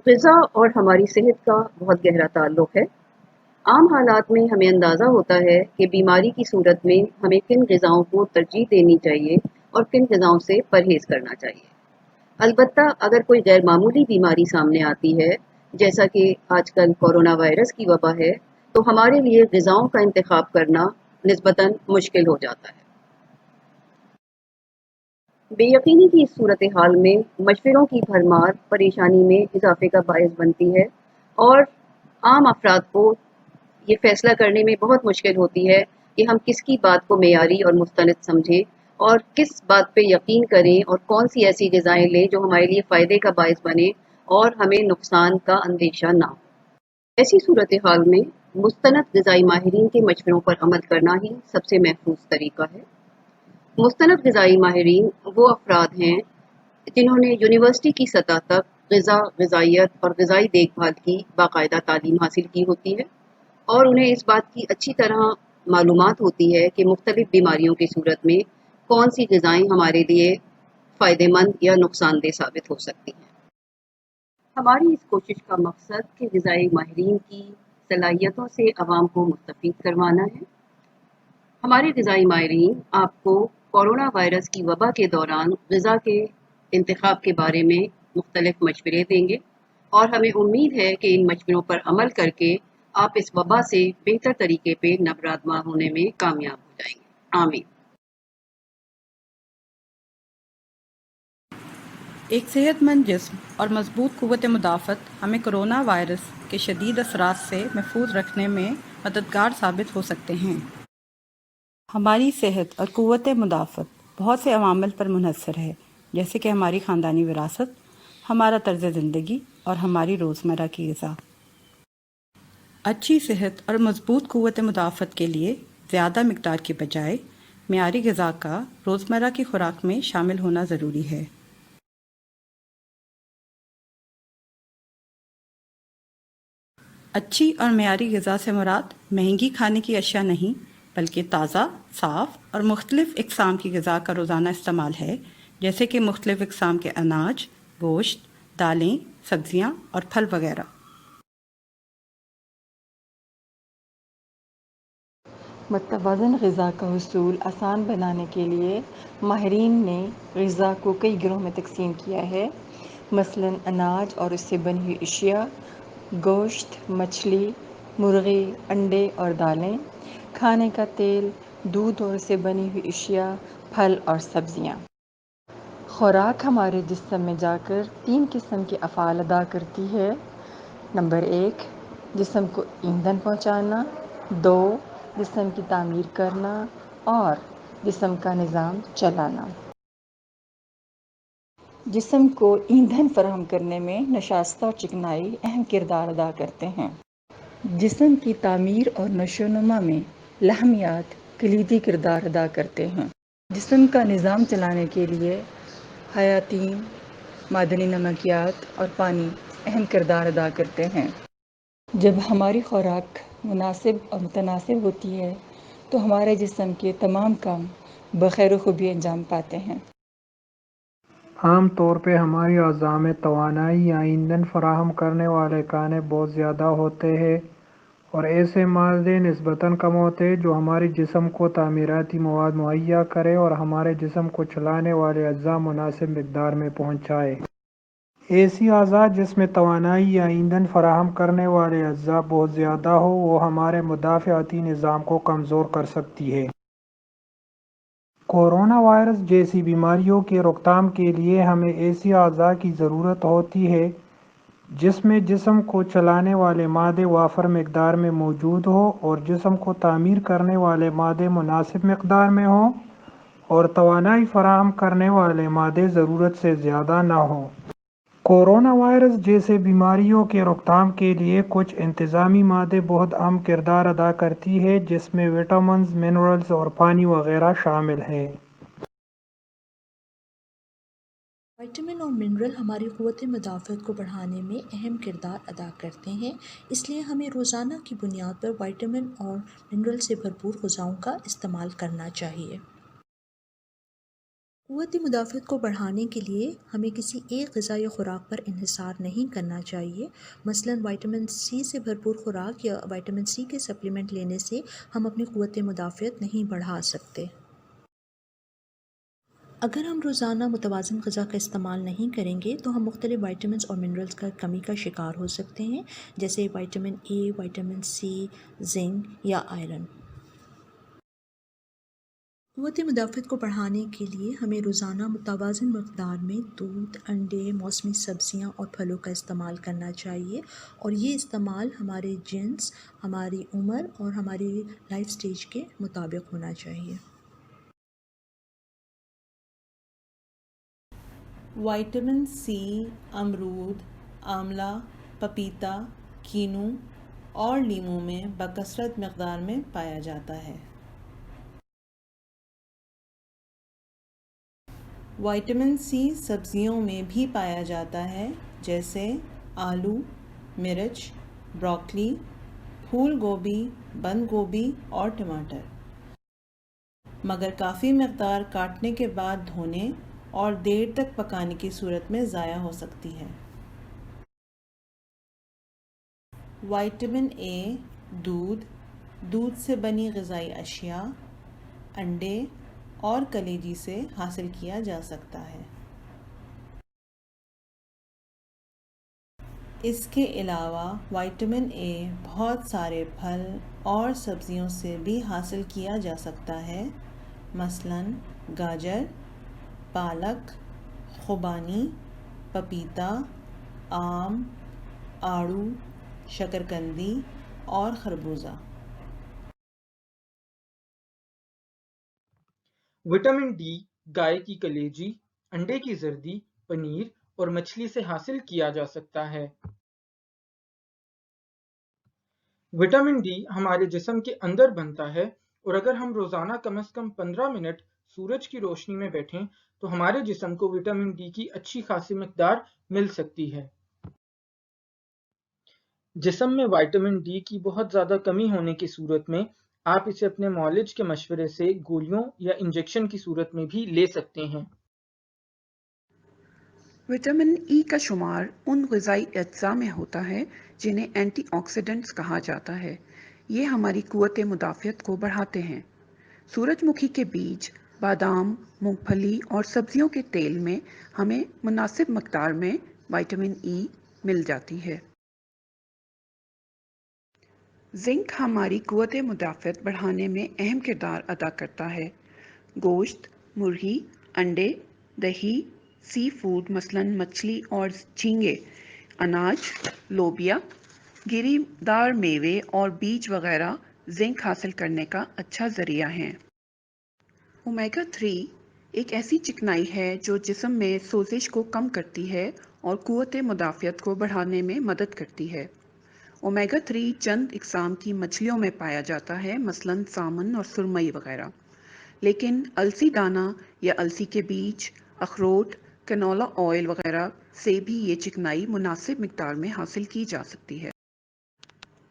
غذا اور ہماری صحت کا بہت گہرا تعلق ہے۔ عام حالات میں ہمیں اندازہ ہوتا ہے کہ بیماری کی صورت میں ہمیں کن غذاؤں کو ترجیح دینی چاہیے اور کن غذاؤں سے پرہیز کرنا چاہیے۔ البتہ اگر کوئی غیر معمولی بیماری سامنے آتی ہے، جیسا کہ آج کل کورونا وائرس کی وبا ہے، تو ہمارے لیے غذاؤں کا انتخاب کرنا نسبتاً مشکل ہو جاتا ہے۔ بے یقینی کی اس صورتحال میں مشوروں کی بھرمار پریشانی میں اضافے کا باعث بنتی ہے اور عام افراد کو یہ فیصلہ کرنے میں بہت مشکل ہوتی ہے کہ ہم کس کی بات کو معیاری اور مستند سمجھیں اور کس بات پہ یقین کریں اور کون سی ایسی غذائیں لیں جو ہمارے لیے فائدے کا باعث بنے اور ہمیں نقصان کا اندیشہ نہ ہو۔ ایسی صورتحال میں مستند غذائی ماہرین کے مشوروں پر عمل کرنا ہی سب سے محفوظ طریقہ ہے۔ مستند غذائی ماہرین وہ افراد ہیں جنہوں نے یونیورسٹی کی سطح تک غذا، غذائیت اور غذائی دیکھ بھال کی باقاعدہ تعلیم حاصل کی ہوتی ہے اور انہیں اس بات کی اچھی طرح معلومات ہوتی ہے کہ مختلف بیماریوں کی صورت میں کون سی غذائیں ہمارے لیے فائدہ مند یا نقصان دہ ثابت ہو سکتی ہیں۔ ہماری اس کوشش کا مقصد کہ غذائی ماہرین کی صلاحیتوں سے عوام کو مستفید کروانا ہے۔ ہمارے غذائی ماہرین آپ کو کورونا وائرس کی وبا کے دوران غذا کے انتخاب کے بارے میں مختلف مشورے دیں گے اور ہمیں امید ہے کہ ان مشوروں پر عمل کر کے آپ اس وبا سے بہتر طریقے پہ نبرادماں ہونے میں کامیاب ہو جائیں گے۔ آمین۔ ایک صحت مند جسم اور مضبوط قوت مدافعت ہمیں کرونا وائرس کے شدید اثرات سے محفوظ رکھنے میں مددگار ثابت ہو سکتے ہیں۔ ہماری صحت اور قوت مدافعت بہت سے عوامل پر منحصر ہے، جیسے کہ ہماری خاندانی وراثت، ہمارا طرز زندگی اور ہماری روزمرہ کی غذا۔ اچھی صحت اور مضبوط قوت مدافعت کے لیے زیادہ مقدار کی بجائے معیاری غذا کا روزمرہ کی خوراک میں شامل ہونا ضروری ہے۔ اچھی اور معیاری غذا سے مراد مہنگی کھانے کی اشیاء نہیں، بلکہ تازہ، صاف اور مختلف اقسام کی غذا کا روزانہ استعمال ہے، جیسے کہ مختلف اقسام کے اناج، گوشت، دالیں، سبزیاں اور پھل وغیرہ۔ متوازن غذا کا حصول آسان بنانے کے لیے ماہرین نے غذا کو کئی گروہوں میں تقسیم کیا ہے، مثلاً اناج اور اس سے بنی ہوئی اشیاء، گوشت، مچھلی، مرغی، انڈے اور دالیں، کھانے کا تیل، دودھ اور اس سے بنی ہوئی اشیاء، پھل اور سبزیاں۔ خوراک ہمارے جسم میں جا کر 3 قسم کے افعال ادا کرتی ہے۔ نمبر 1، جسم کو ایندھن پہنچانا، 2، جسم کی تعمیر کرنا اور جسم کا نظام چلانا۔ جسم کو ایندھن فراہم کرنے میں نشاستہ اور چکنائی اہم کردار ادا کرتے ہیں۔ جسم کی تعمیر اور نشو و نما میں لحمیات کلیدی کردار ادا کرتے ہیں۔ جسم کا نظام چلانے کے لیے حیاتین، معدنی نمکیات اور پانی اہم کردار ادا کرتے ہیں۔ جب ہماری خوراک مناسب اور متناسب ہوتی ہے تو ہمارے جسم کے تمام کام بخیر و خوبی انجام پاتے ہیں۔ عام طور پہ ہماری اعضاء میں توانائی یا ایندھن فراہم کرنے والے کانے بہت زیادہ ہوتے ہیں اور ایسے مادے نسبتاً کم ہوتے ہیں جو ہمارے جسم کو تعمیراتی مواد مہیا کرے اور ہمارے جسم کو چلانے والے اجزاء مناسب مقدار میں پہنچائے۔ ایسی اعضاء جس میں توانائی یا ایندھن فراہم کرنے والے اجزاء بہت زیادہ ہو وہ ہمارے مدافعتی نظام کو کمزور کر سکتی ہے۔ کورونا وائرس جیسی بیماریوں کی روک تھام کے لیے ہمیں ایسی اعضاء کی ضرورت ہوتی ہے جس میں جسم کو چلانے والے مادے وافر مقدار میں موجود ہوں اور جسم کو تعمیر کرنے والے مادے مناسب مقدار میں ہوں اور توانائی فراہم کرنے والے مادے ضرورت سے زیادہ نہ ہوں۔ کورونا وائرس جیسے بیماریوں کی روک تھام کے لیے کچھ انتظامی مادے بہت اہم کردار ادا کرتی ہے جس میں وٹامنز، منرلز اور پانی وغیرہ شامل ہیں۔ وٹامن اور منرل ہماری قوت مدافعت کو بڑھانے میں اہم کردار ادا کرتے ہیں، اس لیے ہمیں روزانہ کی بنیاد پر وٹامن اور منرل سے بھرپور غذاؤں کا استعمال کرنا چاہیے۔ قوت مدافعت کو بڑھانے کے لیے ہمیں کسی ایک غذائی خوراک پر انحصار نہیں کرنا چاہیے۔ مثلاً وٹامن سی سے بھرپور خوراک یا وٹامن سی کے سپلیمنٹ لینے سے ہم اپنی قوت مدافعت نہیں بڑھا سکتے۔ اگر ہم روزانہ متوازن غذا کا استعمال نہیں کریں گے تو ہم مختلف وائٹامنس اور منرلز کا کمی کا شکار ہو سکتے ہیں، جیسے vitamin A, vitamin C, zinc یا آئرن۔ قوت مدافعت کو بڑھانے کے لیے ہمیں روزانہ متوازن مقدار میں دودھ، انڈے، موسمی سبزیاں اور پھلوں کا استعمال کرنا چاہیے، اور یہ استعمال ہمارے جنس، ہماری عمر اور ہماری لائف سٹیج کے مطابق ہونا چاہیے۔ وٹامن سی امرود، آملہ، پپیتا، کینو اور لیموں میں بکثرت مقدار میں پایا جاتا ہے۔ وٹامن سی سبزیوں میں بھی پایا جاتا ہے، جیسے آلو، مرچ، بروکلی، پھول گوبھی، بند گوبھی اور ٹماٹر، مگر کافی مقدار کاٹنے کے بعد دھونے اور دیر تک پکانے کی صورت میں ضائع ہو سکتی ہے۔ وٹامن اے دودھ سے بنی غذائی اشیاء، انڈے اور کلیجی سے حاصل کیا جا سکتا ہے۔ اس کے علاوہ وٹامن اے بہت سارے پھل اور سبزیوں سے بھی حاصل کیا جا سکتا ہے، مثلاً گاجر، پالک، خوبانی، پپیتا، آم، آڑو، شکرقندی اور خربوزہ۔ وٹامن ڈی گائے کی کلیجی، انڈے کی زردی، پنیر اور مچھلی سے حاصل کیا جا سکتا ہے۔ وٹامن ڈی ہمارے جسم کے اندر بنتا ہے، اور اگر ہم روزانہ کم از کم 15 منٹ سورج کی روشنی میں بیٹھیں تو ہمارے جسم کو وٹامن ڈی کی اچھی خاصی مقدار مل سکتی ہے۔ جسم میں وٹامن ڈی کی بہت زیادہ کمی ہونے کی صورت میں آپ اسے اپنے معالج کے مشورے سے گولیوں یا انجیکشن کی صورت میں بھی لے سکتے ہیں۔ وٹامن ای کا شمار ان غذائی اجزاء میں ہوتا ہے جنہیں اینٹی آکسیڈنٹس کہا جاتا ہے۔ یہ ہماری قوت مدافعت کو بڑھاتے ہیں۔ سورج مکھی کے بیج، بادام، مونگ پھلی اور سبزیوں کے تیل میں ہمیں مناسب مقدار میں وٹامن ای مل جاتی ہے۔ زنک ہماری قوت مدافعت بڑھانے میں اہم کردار ادا کرتا ہے۔ گوشت، مرغی، انڈے، دہی، سی فوڈ مثلاً مچھلی اور جھینگے، اناج، لوبیا، گری دار میوے اور بیج وغیرہ زنک حاصل کرنے کا اچھا ذریعہ ہیں۔ اومیگا 3 ایک ایسی چکنائی ہے جو جسم میں سوزش کو کم کرتی ہے اور قوت مدافعت کو بڑھانے میں مدد کرتی ہے۔ اومیگا 3 چند اقسام کی مچھلیوں میں پایا جاتا ہے، مثلاً سامن اور سرمئی وغیرہ، لیکن السی دانہ یا السی کے بیج، اخروٹ، کنولا آئل وغیرہ سے بھی یہ چکنائی مناسب مقدار میں حاصل کی جا سکتی ہے۔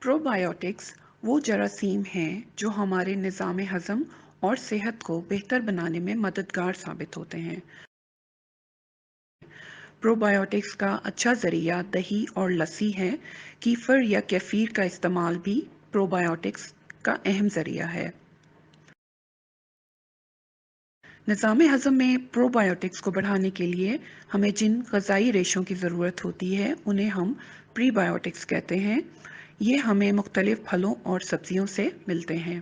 پرو بایوٹکس وہ جراثیم ہیں جو ہمارے نظام ہضم اور صحت کو بہتر بنانے میں مددگار ثابت ہوتے ہیں۔ پرو بایوٹکس کا اچھا ذریعہ دہی اور لسی ہے۔ کیفر یا کیفیر کا استعمال بھی پرو بایوٹکس کا اہم ذریعہ ہے۔ نظام ہضم میں پرو بایوٹکس کو بڑھانے کے لیے ہمیں جن غذائی ریشوں کی ضرورت ہوتی ہے انہیں ہم پری بایوٹکس کہتے ہیں۔ یہ ہمیں مختلف پھلوں اور سبزیوں سے ملتے ہیں۔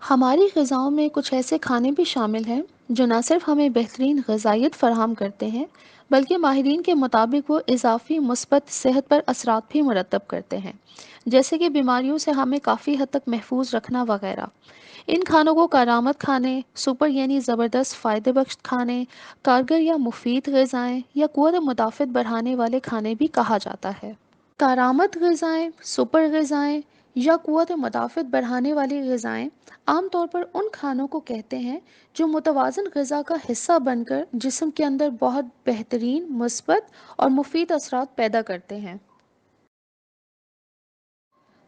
ہماری غذاؤں میں کچھ ایسے کھانے بھی شامل ہیں جو نہ صرف ہمیں بہترین غذائیت فراہم کرتے ہیں بلکہ ماہرین کے مطابق وہ اضافی مثبت صحت پر اثرات بھی مرتب کرتے ہیں، جیسے کہ بیماریوں سے ہمیں کافی حد تک محفوظ رکھنا وغیرہ۔ ان کھانوں کو کارآمد کھانے، سپر یعنی زبردست فائدہ بخش کھانے، کارگر یا مفید غذائیں یا قوت مدافعت بڑھانے والے کھانے بھی کہا جاتا ہے۔ کارآمد غذائیں، سپر غذائیں یا قوت مدافعت بڑھانے والی غذائیں عام طور پر ان کھانوں کو کہتے ہیں جو متوازن غذا کا حصہ بن کر جسم کے اندر بہت بہترین، مثبت اور مفید اثرات پیدا کرتے ہیں۔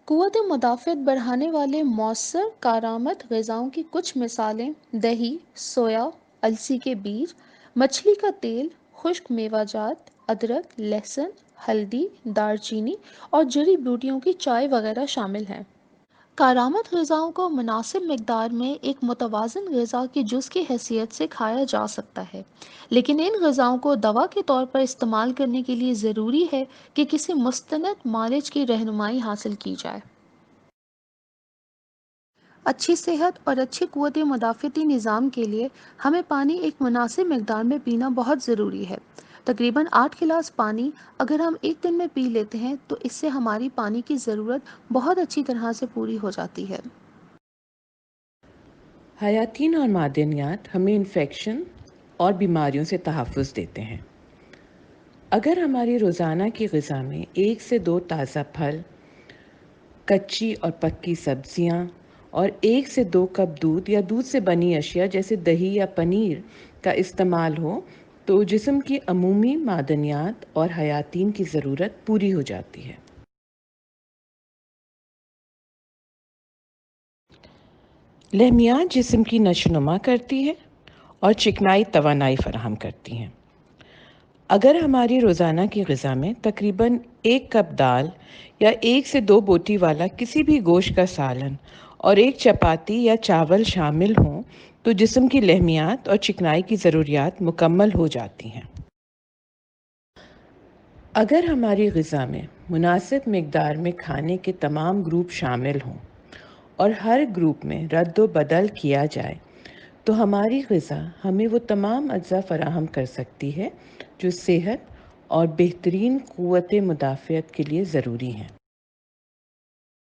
قوت مدافعت بڑھانے والے مؤثر کارآمد غذاؤں کی کچھ مثالیں دہی، سویا، السی کے بیج، مچھلی کا تیل، خشک میوہ جات، ادرک، لہسن، ہلدی، دار چینی اور جڑی بوٹیوں کی چائے وغیرہ شامل ہیں۔ کارآمد غذاؤں کو مناسب مقدار میں ایک متوازن غذا کی جز کی حیثیت سے کھایا جا سکتا ہے، لیکن ان غذاؤں کو دوا کے طور پر استعمال کرنے کے لیے ضروری ہے کہ کسی مستند معالج کی رہنمائی حاصل کی جائے۔ اچھی صحت اور اچھی قوت مدافعتی نظام کے لیے ہمیں پانی ایک مناسب مقدار میں پینا بہت ضروری ہے۔ تقریباً 8 گلاس پانی اگر ہم ایک دن میں پی لیتے ہیں تو اس سے ہماری پانی کی ضرورت بہت اچھی طرح سے پوری ہو جاتی ہے۔ حیاتین اور معدنیات ہمیں انفیکشن اور بیماریوں سے تحفظ دیتے ہیں۔ اگر ہماری روزانہ کی غذا میں 1 سے 2 تازہ پھل، کچی اور پکی سبزیاں اور 1 سے 2 کپ دودھ یا دودھ سے بنی اشیاء جیسے دہی یا پنیر کا استعمال ہو تو جسم کی عمومی معدنیات اور حیاتین کی ضرورت پوری ہو جاتی ہے۔ لحمیات جسم کی نشوونما کرتی ہے اور چکنائی توانائی فراہم کرتی ہیں۔ اگر ہماری روزانہ کی غذا میں تقریباً 1 کپ دال یا 1 سے 2 بوٹی والا کسی بھی گوشت کا سالن اور 1 چپاتی یا چاول شامل ہوں تو جسم کی لحمیات اور چکنائی کی ضروریات مکمل ہو جاتی ہیں۔ اگر ہماری غذا میں مناسب مقدار میں کھانے کے تمام گروپ شامل ہوں اور ہر گروپ میں رد و بدل کیا جائے تو ہماری غذا ہمیں وہ تمام اجزاء فراہم کر سکتی ہے جو صحت اور بہترین قوت مدافعت کے لیے ضروری ہیں۔